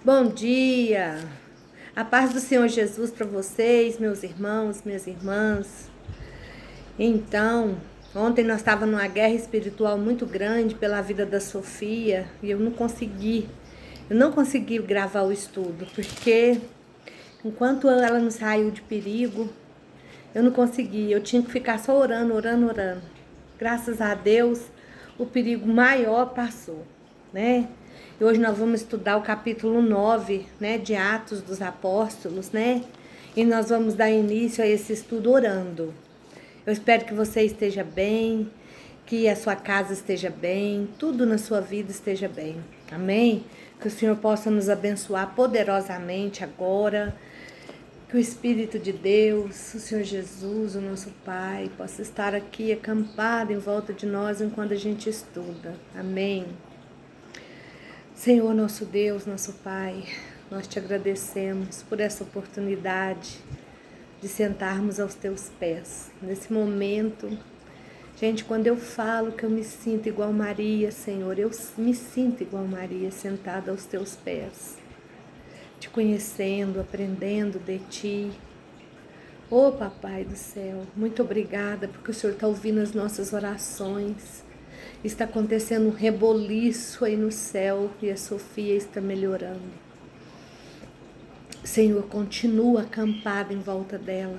Bom dia, a paz do Senhor Jesus para vocês, meus irmãos, minhas irmãs. Então, ontem nós estávamos numa guerra espiritual muito grande pela vida da Sofia e eu não consegui gravar o estudo, porque enquanto ela não saiu de perigo, eu não consegui, eu tinha que ficar só orando. Graças a Deus, o perigo maior passou, né? E hoje nós vamos estudar o capítulo 9, né, de Atos dos Apóstolos, né? E nós vamos dar início a esse estudo orando. Eu espero que você esteja bem, que a sua casa esteja bem, tudo na sua vida esteja bem. Amém? Que o Senhor possa nos abençoar poderosamente agora. Que o Espírito de Deus, o Senhor Jesus, o nosso Pai, possa estar aqui acampado em volta de nós enquanto a gente estuda. Amém? Senhor, nosso Deus, nosso Pai, nós te agradecemos por essa oportunidade de sentarmos aos teus pés. Nesse momento, gente, quando eu falo que eu me sinto igual Maria, Senhor, eu me sinto igual Maria, sentada aos teus pés, te conhecendo, aprendendo de ti. Ô Papai do céu, muito obrigada porque o Senhor está ouvindo as nossas orações. Está acontecendo um reboliço aí no céu e a Sofia está melhorando. Senhor, continua acampada em volta dela.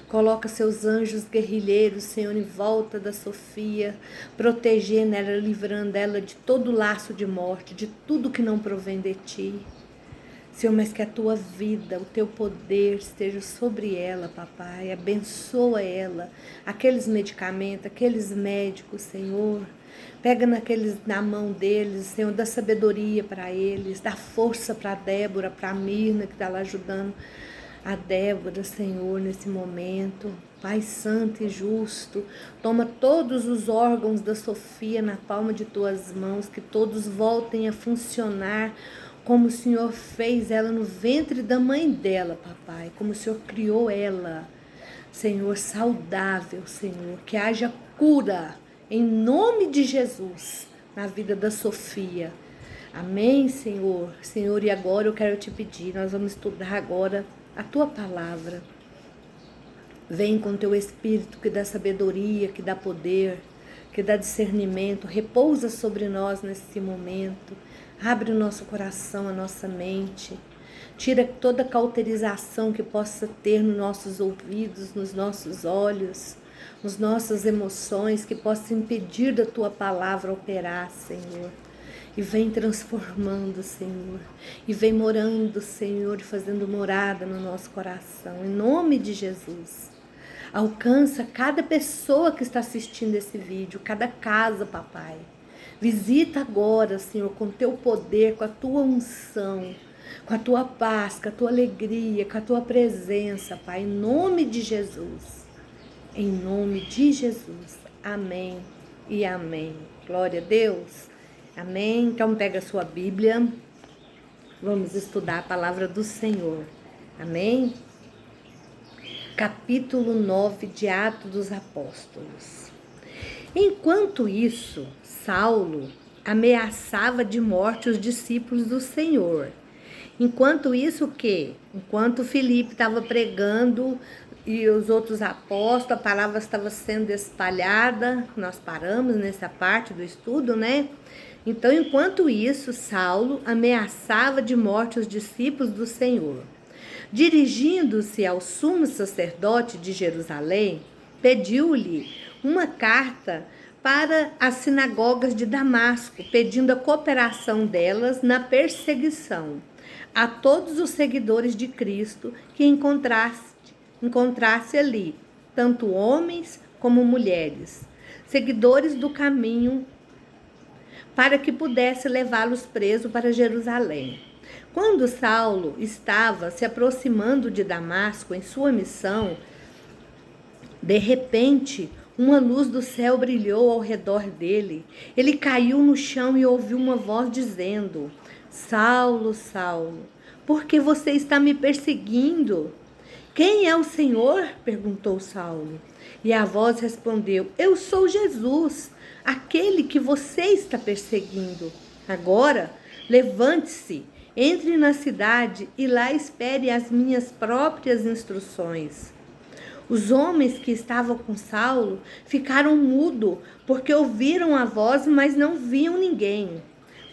Coloca seus anjos guerrilheiros, Senhor, em volta da Sofia, protegendo ela, livrando ela de todo laço de morte, de tudo que não provém de ti. Senhor, mas que a tua vida, o teu poder esteja sobre ela, papai. Abençoa ela, aqueles medicamentos, aqueles médicos, Senhor. Pega na mão deles, Senhor, dá sabedoria para eles, dá força para a Débora, para a Mirna, que está lá ajudando a Débora, Senhor, nesse momento. Pai santo e justo, toma todos os órgãos da Sofia na palma de tuas mãos, que todos voltem a funcionar como o Senhor fez ela no ventre da mãe dela, papai, como o Senhor criou ela, Senhor, saudável, Senhor, que haja cura, em nome de Jesus, na vida da Sofia. Amém, Senhor? Senhor, e agora eu quero te pedir, nós vamos estudar agora a tua palavra. Vem com teu Espírito que dá sabedoria, que dá poder, que dá discernimento, repousa sobre nós nesse momento. Abre o nosso coração, a nossa mente. Tira toda cauterização que possa ter nos nossos ouvidos, nos nossos olhos, nas nossas emoções, que possa impedir da tua palavra operar, Senhor. E vem transformando, Senhor. E vem morando, Senhor, e fazendo morada no nosso coração. Em nome de Jesus. Alcança cada pessoa que está assistindo esse vídeo, cada casa, papai. Visita agora, Senhor, com teu poder, com a tua unção, com a tua paz, com a tua alegria, com a tua presença, Pai, em nome de Jesus. Em nome de Jesus. Amém e amém. Glória a Deus. Amém. Então pega a sua Bíblia. Vamos estudar a palavra do Senhor. Amém. Capítulo 9 de Atos dos Apóstolos. Enquanto isso, Saulo ameaçava de morte os discípulos do Senhor. Enquanto isso, o quê? Enquanto Filipe estava pregando e os outros apóstolos, a palavra estava sendo espalhada, nós paramos nessa parte do estudo, né? Então, enquanto isso, Saulo ameaçava de morte os discípulos do Senhor. Dirigindo-se ao sumo sacerdote de Jerusalém, pediu-lhe uma carta para as sinagogas de Damasco, pedindo a cooperação delas na perseguição a todos os seguidores de Cristo que encontrasse ali, tanto homens como mulheres, seguidores do caminho, para que pudesse levá-los presos para Jerusalém. Quando Saulo estava se aproximando de Damasco em sua missão, de repente, uma luz do céu brilhou ao redor dele. Ele caiu no chão e ouviu uma voz dizendo: Saulo, Saulo, por que você está me perseguindo? Quem é o Senhor? Perguntou Saulo. E a voz respondeu: Eu sou Jesus, aquele que você está perseguindo. Agora, levante-se Entre na cidade e lá espere as minhas próprias instruções. Os homens que estavam com Saulo ficaram mudos, porque ouviram a voz, mas não viam ninguém.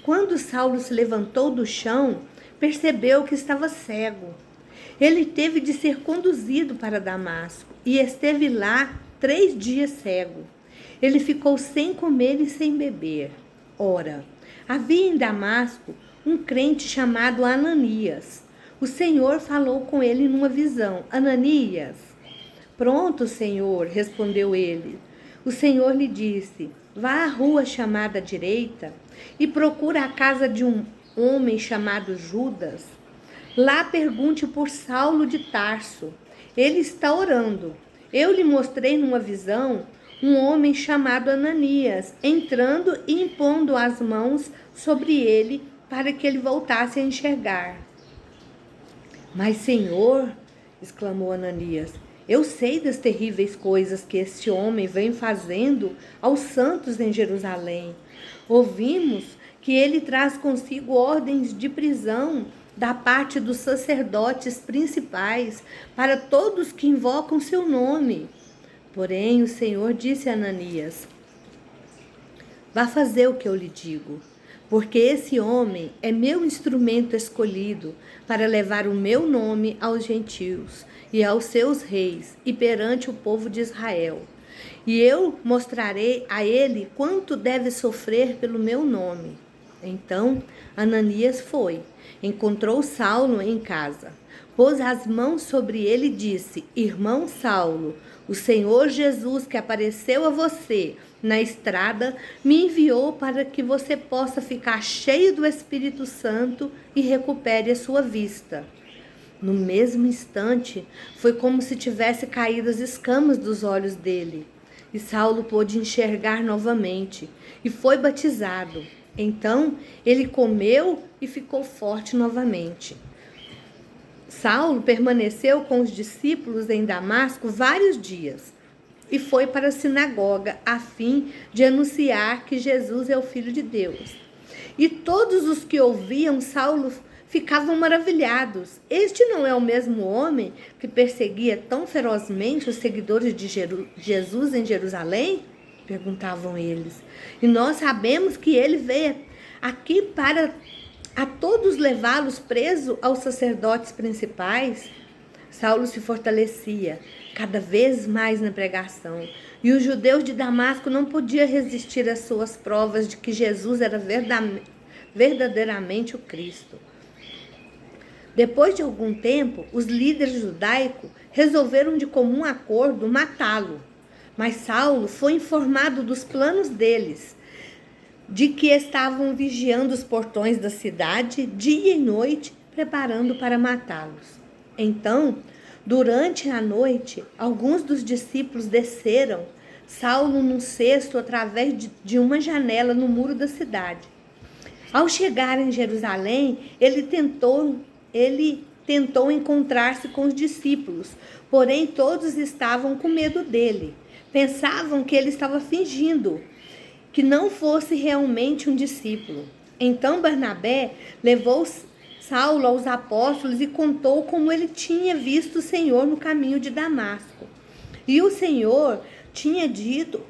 Quando Saulo se levantou do chão, percebeu que estava cego. Ele teve de ser conduzido para Damasco e esteve lá 3 dias cego. Ele ficou sem comer e sem beber. Ora, havia em Damasco um crente chamado Ananias. O Senhor falou com ele numa visão: Ananias. Pronto, Senhor, respondeu ele. O Senhor lhe disse: vá à rua chamada direita e procura a casa de um homem chamado Judas. Lá pergunte por Saulo de Tarso. Ele está orando. Eu lhe mostrei numa visão um homem chamado Ananias, entrando e impondo as mãos sobre ele para que ele voltasse a enxergar. Mas, Senhor, exclamou Ananias, eu sei das terríveis coisas que este homem vem fazendo aos santos em Jerusalém. Ouvimos que ele traz consigo ordens de prisão da parte dos sacerdotes principais para todos que invocam seu nome. Porém, o Senhor disse a Ananias: vá fazer o que eu lhe digo, porque esse homem é meu instrumento escolhido para levar o meu nome aos gentios e aos seus reis e perante o povo de Israel. E eu mostrarei a ele quanto deve sofrer pelo meu nome. Então Ananias foi, encontrou Saulo em casa, pôs as mãos sobre ele e disse: Irmão Saulo, o Senhor Jesus que apareceu a você na estrada me enviou para que você possa ficar cheio do Espírito Santo e recupere a sua vista. No mesmo instante, foi como se tivesse caído as escamas dos olhos dele. E Saulo pôde enxergar novamente e foi batizado. Então, ele comeu e ficou forte novamente. Saulo permaneceu com os discípulos em Damasco vários dias e foi para a sinagoga a fim de anunciar que Jesus é o Filho de Deus. E todos os que ouviam Saulo ficavam maravilhados. Este não é o mesmo homem que perseguia tão ferozmente os seguidores de Jesus em Jerusalém? Perguntavam eles. E nós sabemos que ele veio aqui para a todos levá-los presos aos sacerdotes principais. Saulo se fortalecia cada vez mais na pregação. E os judeus de Damasco não podiam resistir às suas provas de que Jesus era verdadeiramente o Cristo. Depois de algum tempo, os líderes judaicos resolveram de comum acordo matá-lo. Mas Saulo foi informado dos planos deles, de que estavam vigiando os portões da cidade dia e noite, preparando para matá-los. Então, durante a noite, alguns dos discípulos desceram Saulo num cesto através de uma janela no muro da cidade. Ao chegar em Jerusalém, ele tentou encontrar-se com os discípulos, porém todos estavam com medo dele. Pensavam que ele estava fingindo, que não fosse realmente um discípulo. Então Barnabé levou Saulo aos apóstolos e contou como ele tinha visto o Senhor no caminho de Damasco. E o Senhor tinha dito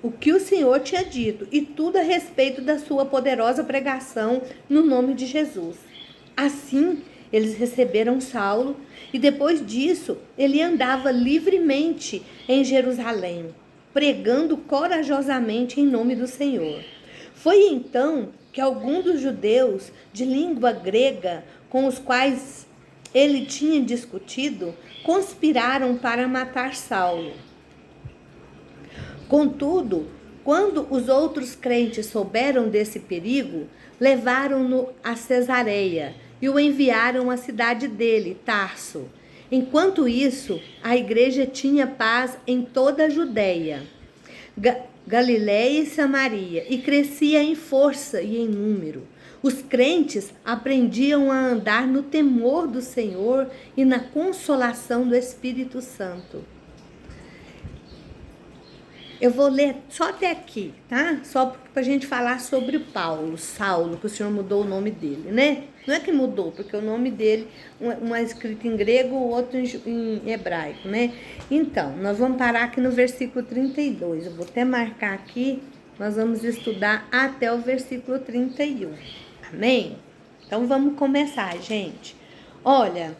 o que o Senhor tinha dito, e tudo a respeito da sua poderosa pregação no nome de Jesus. Assim, eles receberam Saulo, e depois disso, ele andava livremente em Jerusalém, pregando corajosamente em nome do Senhor. Foi então que alguns dos judeus de língua grega, com os quais ele tinha discutido, conspiraram para matar Saulo. Contudo, quando os outros crentes souberam desse perigo, levaram-no a Cesareia e o enviaram à cidade dele, Tarso. Enquanto isso, a igreja tinha paz em toda a Judéia, Galiléia e Samaria, e crescia em força e em número. Os crentes aprendiam a andar no temor do Senhor e na consolação do Espírito Santo. Eu vou ler só até aqui, tá? Só para a gente falar sobre Saulo, que o Senhor mudou o nome dele, né? Não é que mudou, porque o nome dele, um é escrito em grego, o outro em hebraico, né? Então, nós vamos parar aqui no versículo 32. Eu vou até marcar aqui, nós vamos estudar até o versículo 31. Amém? Então, vamos começar, gente. Olha,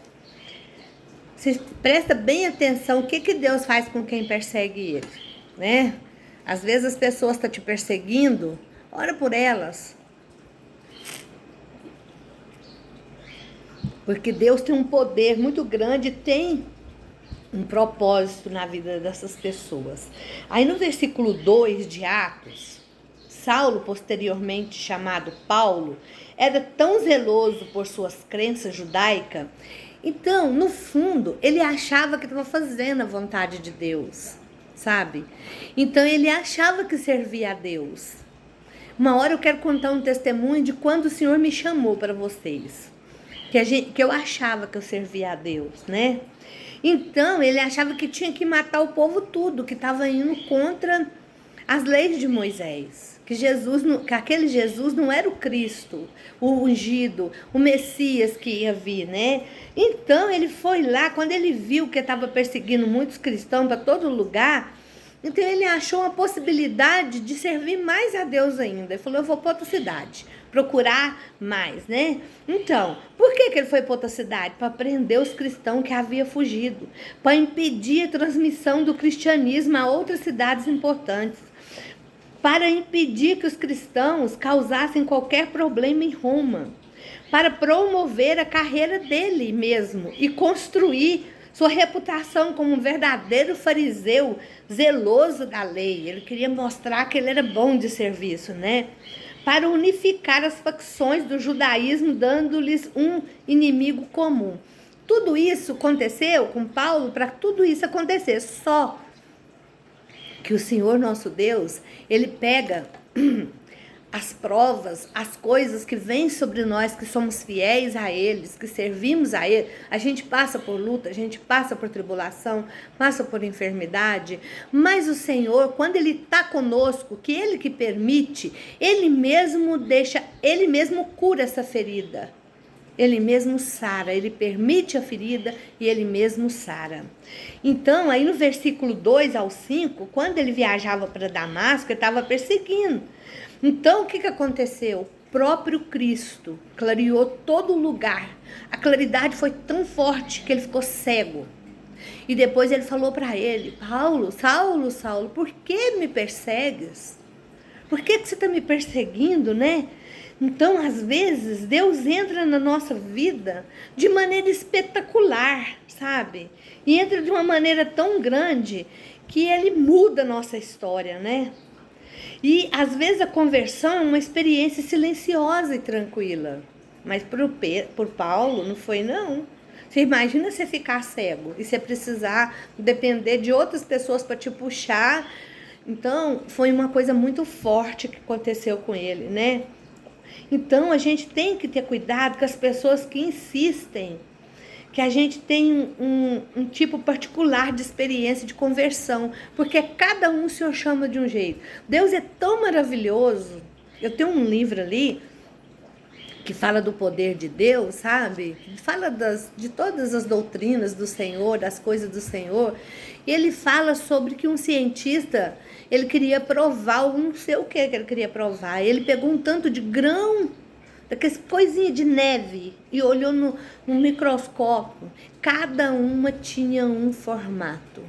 você presta bem atenção o que Deus faz com quem persegue ele, né? Às vezes as pessoas estão te perseguindo, ora por elas. Porque Deus tem um poder muito grande, tem um propósito na vida dessas pessoas. Aí no versículo 2 de Atos, Saulo, posteriormente chamado Paulo, era tão zeloso por suas crenças judaicas. Então, no fundo, ele achava que estava fazendo a vontade de Deus, sabe? Então, ele achava que servia a Deus. Uma hora eu quero contar um testemunho de quando o Senhor me chamou para vocês. Que eu achava que eu servia a Deus, né? Então, ele achava que tinha que matar o povo tudo, que estava indo contra as leis de Moisés. Que aquele Jesus não era o Cristo, o ungido, o Messias que ia vir, né? Então, ele foi lá, quando ele viu que estava perseguindo muitos cristãos para todo lugar, então ele achou uma possibilidade de servir mais a Deus ainda. Ele falou, eu vou para outra cidade, procurar mais, né? Então, por que ele foi para outra cidade? Para prender os cristãos que haviam fugido, para impedir a transmissão do cristianismo a outras cidades importantes, para impedir que os cristãos causassem qualquer problema em Roma, para promover a carreira dele mesmo e construir sua reputação como um verdadeiro fariseu zeloso da lei. Ele queria mostrar que ele era bom de serviço, né? Para unificar as facções do judaísmo, dando-lhes um inimigo comum. Tudo isso aconteceu com Paulo para tudo isso acontecer. Só que o Senhor nosso Deus, ele pega as provas, as coisas que vêm sobre nós, que somos fiéis a eles, que servimos a ele. A gente passa por luta, a gente passa por tribulação, passa por enfermidade, mas o Senhor, quando ele está conosco, que ele que permite, ele mesmo cura essa ferida. Ele mesmo sara, ele permite a ferida e ele mesmo sara. Então, aí no versículo 2 ao 5, quando ele viajava para Damasco, ele estava perseguindo. Então, o que aconteceu? O próprio Cristo clareou todo o lugar. A claridade foi tão forte que ele ficou cego. E depois ele falou para ele, Paulo, Saulo, Saulo, por que me persegues? Por que você está me perseguindo, né? Então, às vezes, Deus entra na nossa vida de maneira espetacular, sabe? E entra de uma maneira tão grande que ele muda a nossa história, né? E, às vezes, a conversão é uma experiência silenciosa e tranquila. Mas por Paulo não foi, não. Você imagina você ficar cego e você precisar depender de outras pessoas para te puxar. Então, foi uma coisa muito forte que aconteceu com ele, né? Então, a gente tem que ter cuidado com as pessoas que insistem que a gente tem um tipo particular de experiência de conversão, porque cada um o Senhor chama de um jeito. Deus é tão maravilhoso. Eu tenho um livro ali que fala do poder de Deus, sabe? Fala de todas as doutrinas do Senhor, das coisas do Senhor. E ele fala sobre que um cientista, ele queria provar, não sei o que ele queria provar. Ele pegou um tanto de grão, daquelas coisinhas de neve, e olhou no microscópio. Cada uma tinha um formato.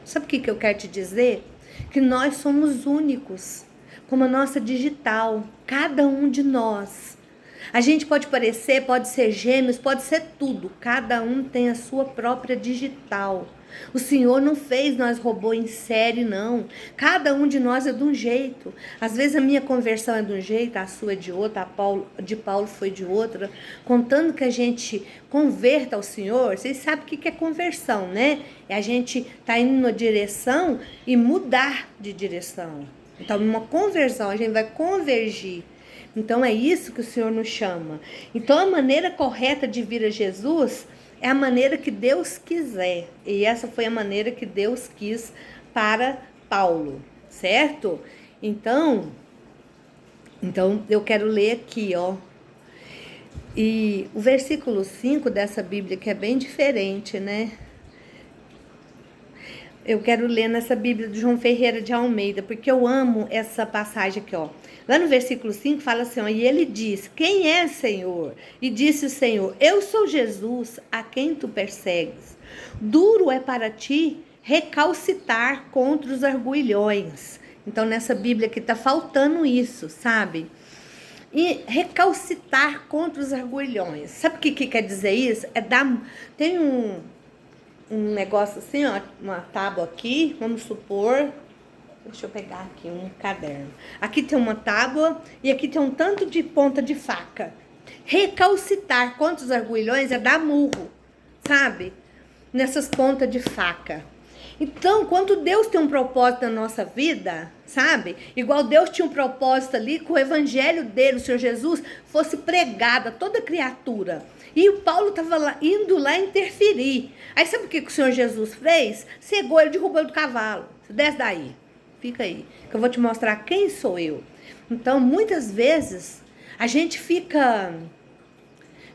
Sabe o que eu quero te dizer? Que nós somos únicos, como a nossa digital, cada um de nós. A gente pode parecer, pode ser gêmeos, pode ser tudo. Cada um tem a sua própria digital. O Senhor não fez nós robô em série, não. Cada um de nós é de um jeito. Às vezes a minha conversão é de um jeito, a sua é de outra, de Paulo foi de outra. Contando que a gente converta ao Senhor, vocês sabem o que é conversão, né? É a gente estar indo numa direção e mudar de direção. Então, numa conversão, a gente vai convergir. Então, é isso que o Senhor nos chama. Então, a maneira correta de vir a Jesus é a maneira que Deus quiser. E essa foi a maneira que Deus quis para Paulo, certo? Então eu quero ler aqui, ó. E o versículo 5 dessa Bíblia, que é bem diferente, né? Eu quero ler nessa Bíblia do João Ferreira de Almeida, porque eu amo essa passagem aqui, ó. Lá no versículo 5 fala assim, ó, e ele diz, quem é, Senhor? E disse o Senhor, eu sou Jesus, a quem tu persegues. Duro é para ti recalcitar contra os arguilhões. Então, nessa Bíblia aqui tá faltando isso, sabe? E recalcitar contra os arguilhões. Sabe o que quer dizer isso? É dar... Tem um negócio assim, ó, uma tábua aqui, vamos supor, deixa eu pegar aqui um caderno. Aqui tem uma tábua e aqui tem um tanto de ponta de faca. Recalcitar contra os arguilhões é dar murro, sabe? Nessas pontas de faca. Então, quando Deus tem um propósito na nossa vida, sabe? Igual Deus tinha um propósito ali que o evangelho dele, o Senhor Jesus, fosse pregado a toda criatura. E o Paulo estava indo lá interferir. Aí sabe o que o Senhor Jesus fez? Cegou ele, derrubou ele do cavalo. Desce daí, fica aí, que eu vou te mostrar quem sou eu. Então, muitas vezes, a gente fica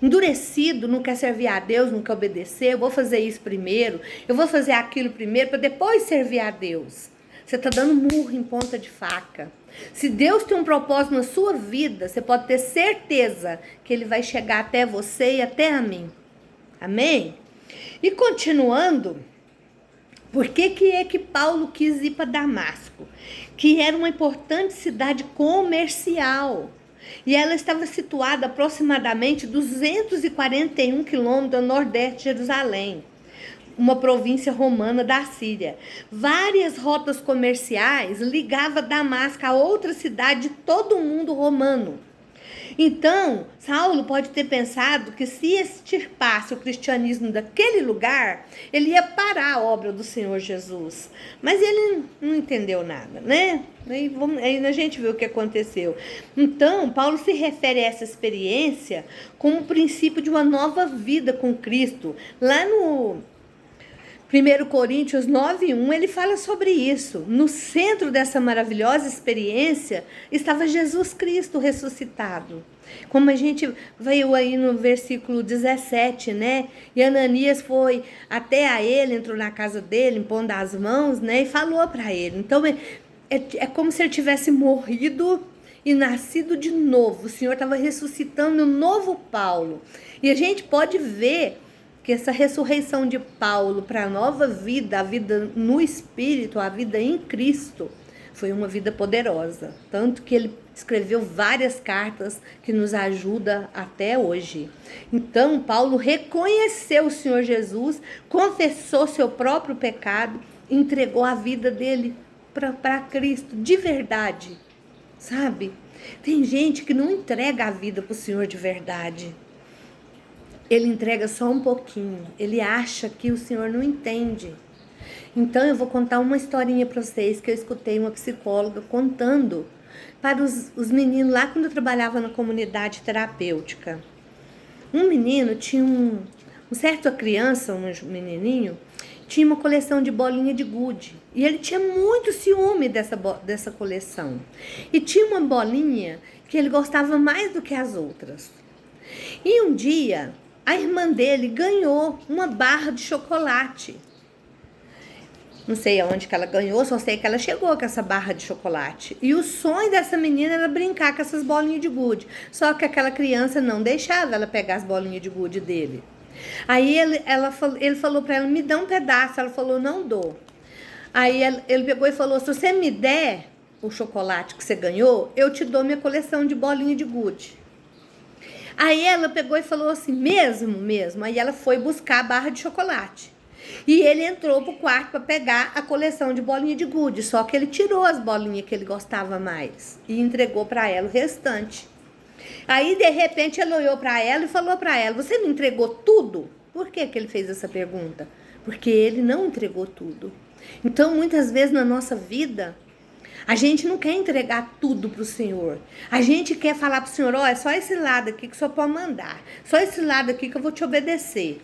endurecido, não quer servir a Deus, não quer obedecer. Eu vou fazer isso primeiro, eu vou fazer aquilo primeiro, para depois servir a Deus. Você está dando murro em ponta de faca. Se Deus tem um propósito na sua vida, você pode ter certeza que ele vai chegar até você e até a mim. Amém? E continuando, por que é que Paulo quis ir para Damasco? Que era uma importante cidade comercial. E ela estava situada aproximadamente 241 quilômetros ao nordeste de Jerusalém, uma província romana da Síria. Várias rotas comerciais ligavam Damasco a outra cidade de todo o mundo romano. Então, Saulo pode ter pensado que se extirpasse o cristianismo daquele lugar, ele ia parar a obra do Senhor Jesus. Mas ele não entendeu nada, né? Aí a gente vê o que aconteceu. Então, Paulo se refere a essa experiência como o princípio de uma nova vida com Cristo. Lá no 1 Coríntios 9:1, ele fala sobre isso. No centro dessa maravilhosa experiência estava Jesus Cristo ressuscitado. Como a gente veio aí no versículo 17, né? E Ananias foi até a ele, entrou na casa dele, impondo as mãos, né? E falou para ele. Então, é como se ele tivesse morrido e nascido de novo. O Senhor estava ressuscitando um novo Paulo. E a gente pode ver que essa ressurreição de Paulo para a nova vida, a vida no Espírito, a vida em Cristo, foi uma vida poderosa. Tanto que ele escreveu várias cartas que nos ajudam até hoje. Então, Paulo reconheceu o Senhor Jesus, confessou seu próprio pecado, entregou a vida dele para Cristo, de verdade, sabe? Tem gente que não entrega a vida para o Senhor de verdade. Ele entrega só um pouquinho. Ele acha que o Senhor não entende. Então, eu vou contar uma historinha para vocês que eu escutei uma psicóloga contando para os meninos lá quando eu trabalhava na comunidade terapêutica. Um menino tinha um certa criança, um menininho, tinha uma coleção de bolinha de gude. E ele tinha muito ciúme dessa coleção. E tinha uma bolinha que ele gostava mais do que as outras. E um dia, a irmã dele ganhou uma barra de chocolate. Não sei aonde que ela ganhou, só sei que ela chegou com essa barra de chocolate. E o sonho dessa menina era brincar com essas bolinhas de gude. Só que aquela criança não deixava ela pegar as bolinhas de gude dele. Aí ele falou para ela, me dá um pedaço. Ela falou, não dou. Aí ele pegou e falou, se você me der o chocolate que você ganhou, eu te dou minha coleção de bolinha de gude. Aí ela pegou e falou assim, mesmo? Aí ela foi buscar a barra de chocolate. E ele entrou pro quarto para pegar a coleção de bolinha de gude. Só que ele tirou as bolinhas que ele gostava mais e entregou para ela o restante. Aí, de repente, ele olhou para ela e falou para ela, você me entregou tudo? Por que ele fez essa pergunta? Porque ele não entregou tudo. Então, muitas vezes na nossa vida, a gente não quer entregar tudo pro Senhor. A gente quer falar pro Senhor, ó, é só esse lado aqui que o Senhor pode mandar. Só esse lado aqui que eu vou te obedecer.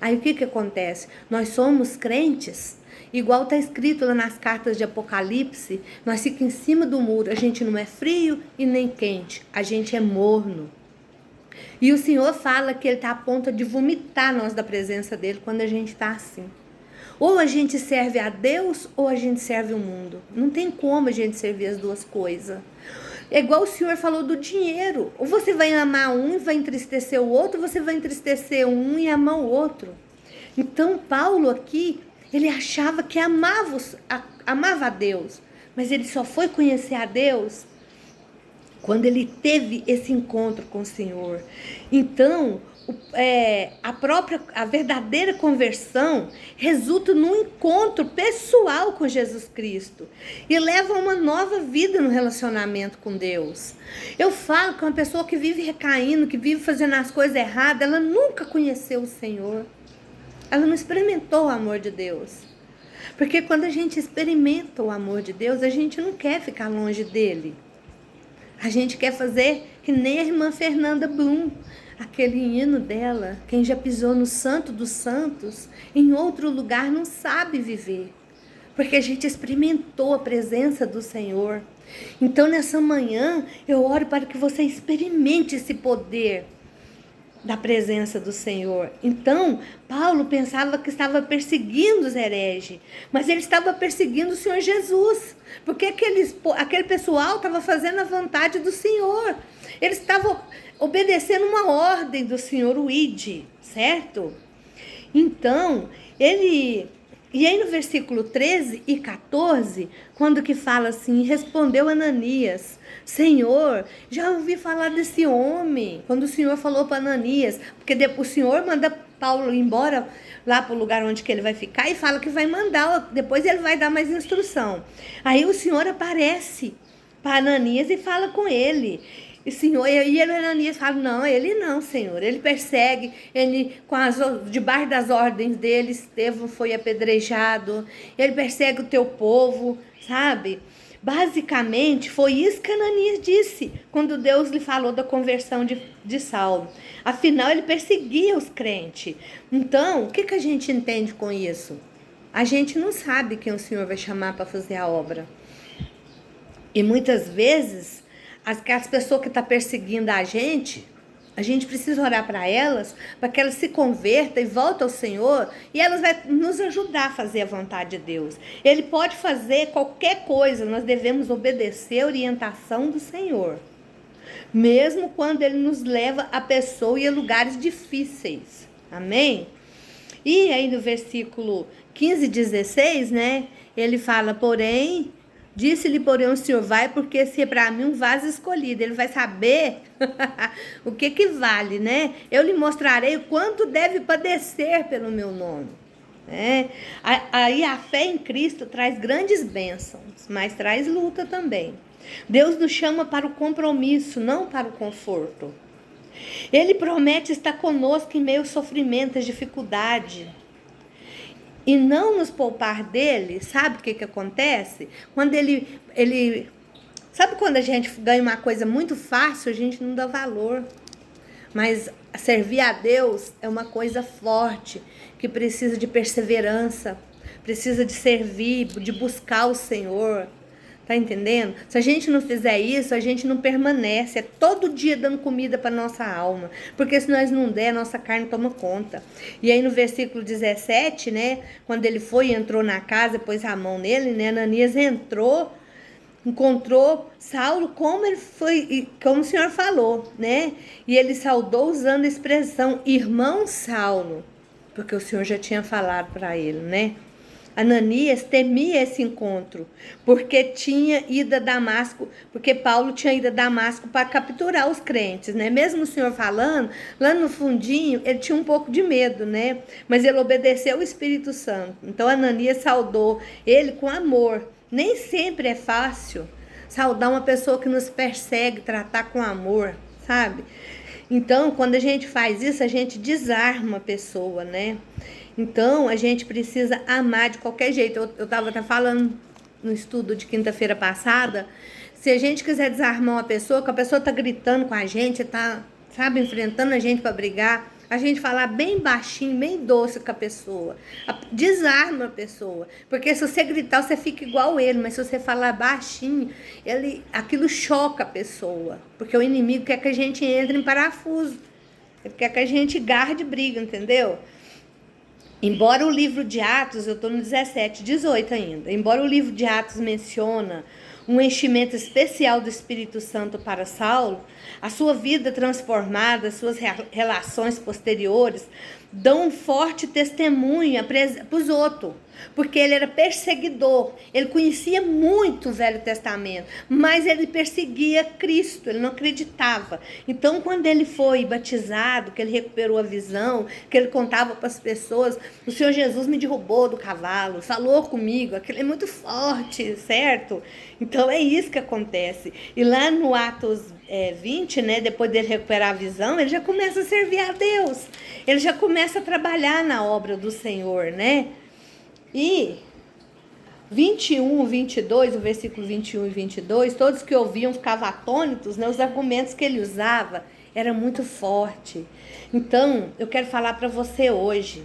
Aí o que acontece? Nós somos crentes, igual está escrito lá nas cartas de Apocalipse, nós ficamos em cima do muro, a gente não é frio e nem quente, a gente é morno. E o Senhor fala que Ele está a ponto de vomitar nós da presença dEle quando a gente está assim. Ou a gente serve a Deus ou a gente serve o mundo. Não tem como a gente servir as duas coisas. É igual o Senhor falou do dinheiro. Ou você vai amar um e vai entristecer o outro, ou você vai entristecer um e amar o outro. Então Paulo aqui, ele achava que amava a Deus. Mas ele só foi conhecer a Deus quando ele teve esse encontro com o Senhor. Então, a verdadeira conversão resulta num encontro pessoal com Jesus Cristo e leva a uma nova vida no relacionamento com Deus. Eu falo que uma pessoa que vive recaindo, que vive fazendo as coisas erradas, ela nunca conheceu o Senhor. Ela não experimentou o amor de Deus. Porque quando a gente experimenta o amor de Deus, a gente não quer ficar longe dele. A gente quer fazer que nem a irmã Fernanda Brum, aquele hino dela. Quem já pisou no Santo dos Santos, em outro lugar não sabe viver. Porque a gente experimentou a presença do Senhor. Então, nessa manhã, eu oro para que você experimente esse poder da presença do Senhor. Então, Paulo pensava que estava perseguindo os hereges, mas ele estava perseguindo o Senhor Jesus, porque aquele pessoal estava fazendo a vontade do Senhor. Eles estavam obedecendo uma ordem do Senhor, o ide, certo? Então, e aí no versículo 13 e 14, quando que fala assim, respondeu Ananias: Senhor, já ouvi falar desse homem. Quando o Senhor falou para Ananias, porque o Senhor manda Paulo embora lá para o lugar onde que ele vai ficar e fala que vai mandar, depois ele vai dar mais instrução. Aí o Senhor aparece para Ananias e fala com ele. E Senhor, e Ananias fala: não, ele não, Senhor, ele persegue, debaixo das ordens dele, Estevão foi apedrejado, ele persegue o teu povo, sabe? Basicamente, foi isso que Ananias disse, quando Deus lhe falou da conversão de Saulo. Afinal, ele perseguia os crentes. Então, o que a gente entende com isso? A gente não sabe quem o Senhor vai chamar para fazer a obra. E muitas vezes, as pessoas que estão perseguindo a gente precisa orar para elas, para que elas se convertam e voltem ao Senhor, e elas vão nos ajudar a fazer a vontade de Deus. Ele pode fazer qualquer coisa, nós devemos obedecer a orientação do Senhor, mesmo quando Ele nos leva a pessoa e a lugares difíceis. Amém? E aí no versículo 15 e 16, né, ele fala: porém, disse-lhe, porém, o Senhor: vai, porque esse é para mim um vaso escolhido. Ele vai saber o que vale, né? Eu lhe mostrarei o quanto deve padecer pelo meu nome. Aí a fé em Cristo traz grandes bênçãos, mas traz luta também. Deus nos chama para o compromisso, não para o conforto. Ele promete estar conosco em meio ao sofrimento, à dificuldade, e não nos poupar dele. Sabe o que acontece? Quando sabe quando a gente ganha uma coisa muito fácil, a gente não dá valor. Mas servir a Deus é uma coisa forte, que precisa de perseverança, precisa de servir, de buscar o Senhor. Tá entendendo? Se a gente não fizer isso, a gente não permanece. É todo dia dando comida para nossa alma. Porque se nós não der, nossa carne toma conta. E aí no versículo 17, né? Quando ele foi e entrou na casa, pôs a mão nele, né? Ananias entrou, encontrou Saulo como ele foi, como o Senhor falou, né? E ele saudou usando a expressão irmão Saulo. Porque o Senhor já tinha falado para ele, né? Ananias temia esse encontro, porque tinha ido a Damasco, porque Paulo tinha ido a Damasco para capturar os crentes, né? Mesmo o Senhor falando, lá no fundinho, ele tinha um pouco de medo, né? Mas ele obedeceu o Espírito Santo. Então Ananias saudou ele com amor. Nem sempre é fácil saudar uma pessoa que nos persegue, tratar com amor, sabe? Então, quando a gente faz isso, a gente desarma a pessoa, né? Então, a gente precisa amar de qualquer jeito. Eu estava até falando no estudo de quinta-feira passada, se a gente quiser desarmar uma pessoa, que a pessoa está gritando com a gente, está, sabe, enfrentando a gente para brigar, a gente falar bem baixinho, bem doce com a pessoa. Desarma a pessoa. Porque se você gritar, você fica igual ele. Mas se você falar baixinho, aquilo choca a pessoa. Porque o inimigo quer que a gente entre em parafuso. Ele quer que a gente garre de briga, entendeu? Embora o livro de Atos, eu estou no 17, 18 ainda. Embora o livro de Atos menciona um enchimento especial do Espírito Santo para Saulo, a sua vida transformada, as suas relações posteriores, dão um forte testemunho para os outros, porque ele era perseguidor, ele conhecia muito o Velho Testamento, mas ele perseguia Cristo, ele não acreditava. Então, quando ele foi batizado, que ele recuperou a visão, que ele contava para as pessoas, o Senhor Jesus me derrubou do cavalo, falou comigo, aquilo é muito forte, certo? Então, é isso que acontece. E lá no Atos 20, né, depois dele recuperar a visão, ele já começa a servir a Deus, ele já começa a trabalhar na obra do Senhor, né? E 21, 22, o versículo 21 e 22, todos que ouviam ficavam atônitos, né? Os argumentos que ele usava eram muito fortes. Então, eu quero falar para você hoje,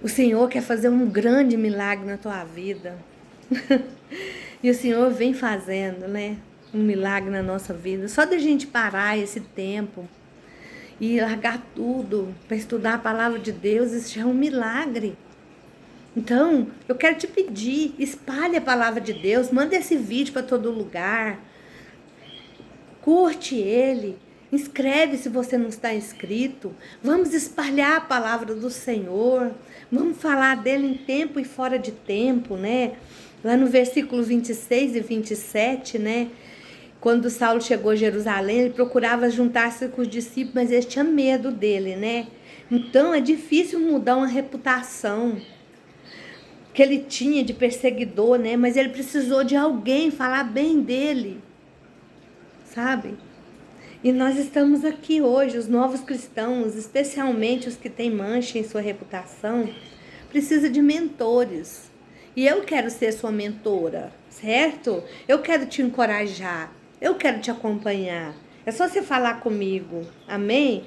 o Senhor quer fazer um grande milagre na tua vida. E o Senhor vem fazendo, né? Um milagre na nossa vida. Só da gente parar esse tempo e largar tudo para estudar a palavra de Deus, isso já é um milagre. Então, eu quero te pedir, espalhe a palavra de Deus, manda esse vídeo para todo lugar, curte ele, inscreve se você não está inscrito, vamos espalhar a palavra do Senhor, vamos falar dele em tempo e fora de tempo, né? Lá no versículo 26 e 27, né? Quando Saulo chegou a Jerusalém, ele procurava juntar-se com os discípulos, mas eles tinham medo dele, né? Então, é difícil mudar uma reputação que ele tinha de perseguidor, né? Mas ele precisou de alguém falar bem dele, sabe? E nós estamos aqui hoje, os novos cristãos, especialmente os que têm mancha em sua reputação, precisam de mentores. E eu quero ser sua mentora, certo? Eu quero te encorajar, eu quero te acompanhar. É só você falar comigo, amém?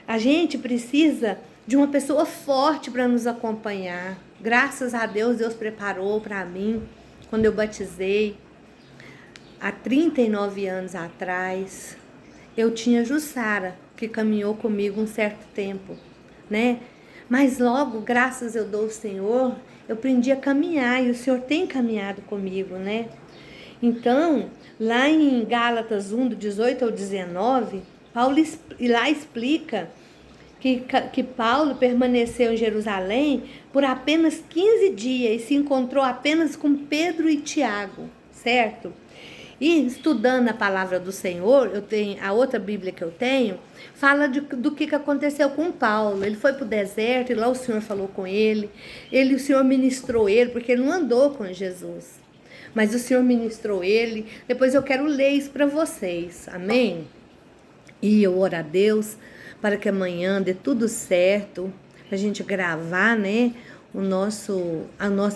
A gente precisa de uma pessoa forte para nos acompanhar. Graças a Deus, Deus preparou para mim, quando eu batizei, há 39 anos atrás, eu tinha Jussara, que caminhou comigo um certo tempo, né? Mas logo, graças eu dou ao Senhor, eu aprendi a caminhar, e o Senhor tem caminhado comigo, né? Então, lá em Gálatas 1, do 18 ao 19, Paulo lá explica que Paulo permaneceu em Jerusalém por apenas 15 dias e se encontrou apenas com Pedro e Tiago, certo? E estudando a palavra do Senhor, eu tenho a outra Bíblia que eu tenho, fala do que aconteceu com Paulo. Ele foi para o deserto e lá o Senhor falou com ele. O Senhor ministrou ele, porque ele não andou com Jesus. Mas o Senhor ministrou ele. Depois eu quero ler isso para vocês, amém? E eu oro a Deus para que amanhã dê tudo certo, para a gente gravar, né, o nosso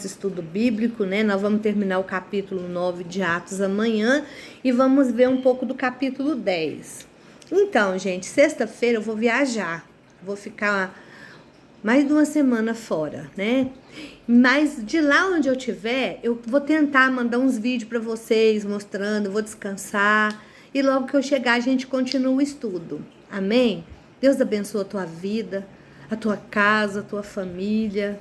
estudo bíblico, né? Nós vamos terminar o capítulo 9 de Atos amanhã e vamos ver um pouco do capítulo 10. Então, gente, sexta-feira eu vou viajar, vou ficar mais de uma semana fora, né? Mas de lá onde eu estiver, eu vou tentar mandar uns vídeos para vocês mostrando, vou descansar e logo que eu chegar a gente continua o estudo, amém? Deus abençoe a tua vida, a tua casa, a tua família,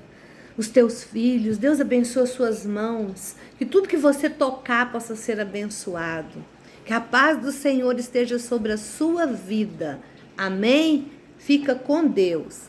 os teus filhos. Deus abençoe as suas mãos. Que tudo que você tocar possa ser abençoado. Que a paz do Senhor esteja sobre a sua vida. Amém? Fica com Deus.